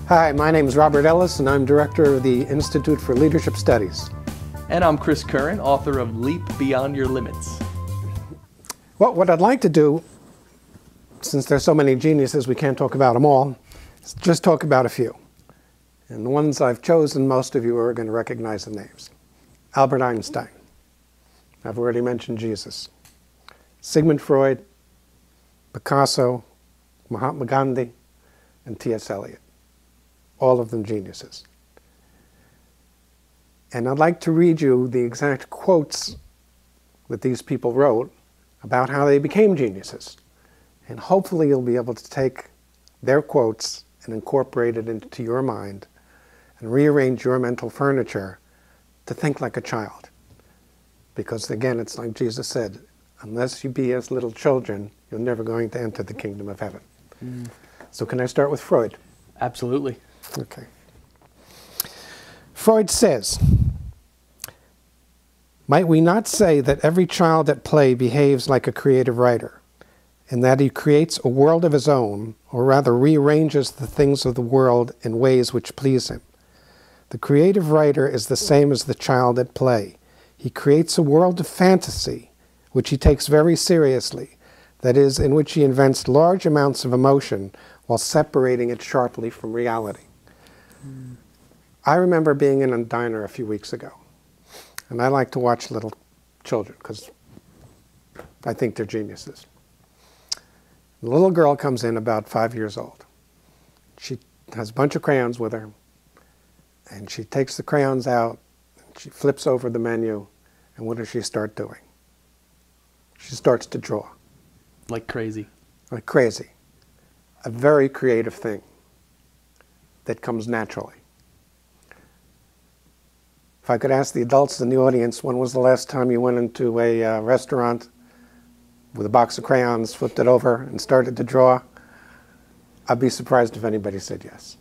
Hi, my name is Robert Ellis, and I'm director of the Institute for Leadership Studies. And I'm Chris Curran, author of Leap Beyond Your Limits. Well, what I'd like to do, since there's so many geniuses we can't talk about them all, is just talk about a few. And the ones I've chosen, most of you are going to recognize the names. Albert Einstein. I've already mentioned Jesus. Sigmund Freud, Picasso, Mahatma Gandhi, and T.S. Eliot. All of them geniuses. And I'd like to read you the exact quotes that these people wrote about how they became geniuses. And hopefully you'll be able to take their quotes and incorporate it into your mind and rearrange your mental furniture to think like a child. Because again, it's like Jesus said, unless you be as little children, you're never going to enter the kingdom of heaven. So can I start with Freud? Absolutely. Okay. Freud says, might we not say that every child at play behaves like a creative writer, and that he creates a world of his own, or rather rearranges the things of the world in ways which please him? The creative writer is the same as the child at play. He creates a world of fantasy, which he takes very seriously, that is, in which he invents large amounts of emotion while separating it sharply from reality. I remember being in a diner a few weeks ago, and I like to watch little children because I think they're geniuses. The little girl comes in about 5 years old. She has a bunch of crayons with her, and she takes the crayons out, and she flips over the menu, and what does she start doing? She starts to draw. Like crazy. Like crazy. A very creative thing that comes naturally. If I could ask the adults in the audience, when was the last time you went into a restaurant with a box of crayons, flipped it over, and started to draw? I'd be surprised if anybody said yes.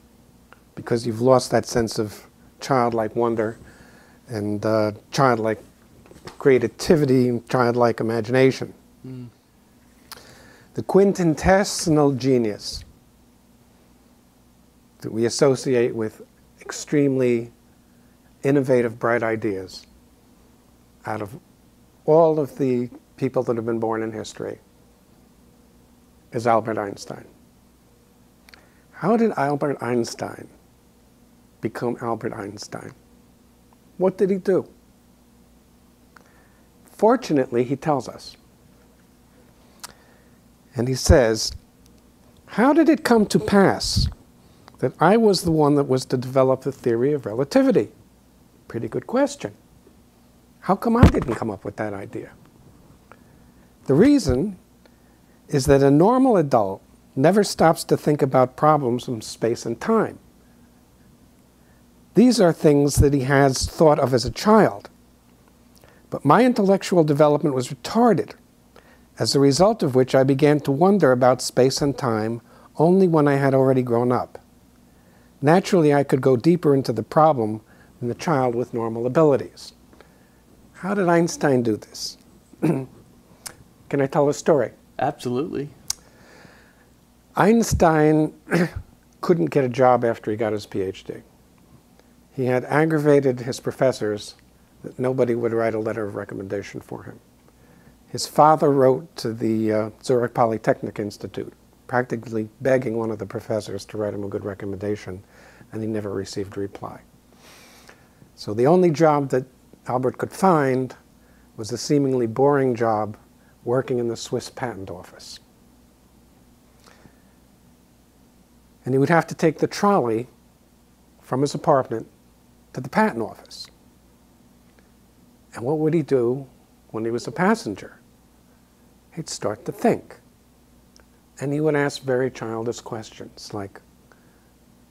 Because you've lost that sense of childlike wonder and childlike creativity, childlike imagination. The quintessential genius that we associate with extremely innovative, bright ideas out of all of the people that have been born in history is Albert Einstein. How did Albert Einstein become Albert Einstein? What did he do? Fortunately, he tells us. And he says, how did it come to pass that I was the one that was to develop the theory of relativity? Pretty good question. How come I didn't come up with that idea? The reason is that a normal adult never stops to think about problems in space and time. These are things that he has thought of as a child. But my intellectual development was retarded, as a result of which I began to wonder about space and time only when I had already grown up. Naturally, I could go deeper into the problem than the child with normal abilities. How did Einstein do this? Can I tell a story? Absolutely. Einstein couldn't get a job after he got his PhD. He had aggravated his professors that nobody would write a letter of recommendation for him. His father wrote to the Zurich Polytechnic Institute, practically begging one of the professors to write him a good recommendation, and he never received a reply. So the only job that Albert could find was a seemingly boring job working in the Swiss patent office. And he would have to take the trolley from his apartment to the patent office. And what would he do when he was a passenger? He'd start to think. And he would ask very childish questions like,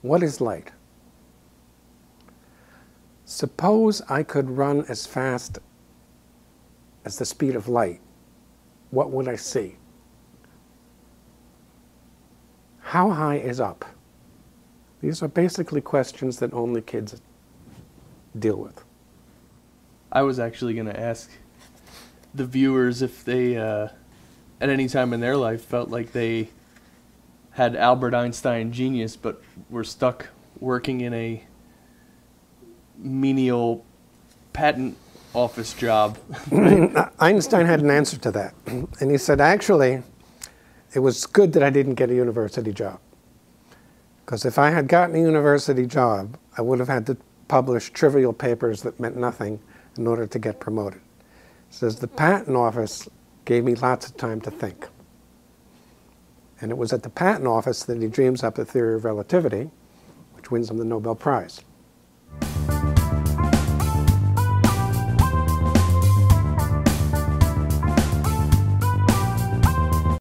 what is light? Suppose I could run as fast as the speed of light. What would I see? How high is up? These are basically questions that only kids deal with. I was actually going to ask the viewers if they, at any time in their life, felt like they had Albert Einstein genius, but were stuck working in a menial patent office job. Right? Einstein had an answer to that. And he said, actually, it was good that I didn't get a university job. Because if I had gotten a university job, I would have had to publish trivial papers that meant nothing in order to get promoted. He says, the patent office gave me lots of time to think. And it was at the patent office that he dreams up the theory of relativity, which wins him the Nobel Prize.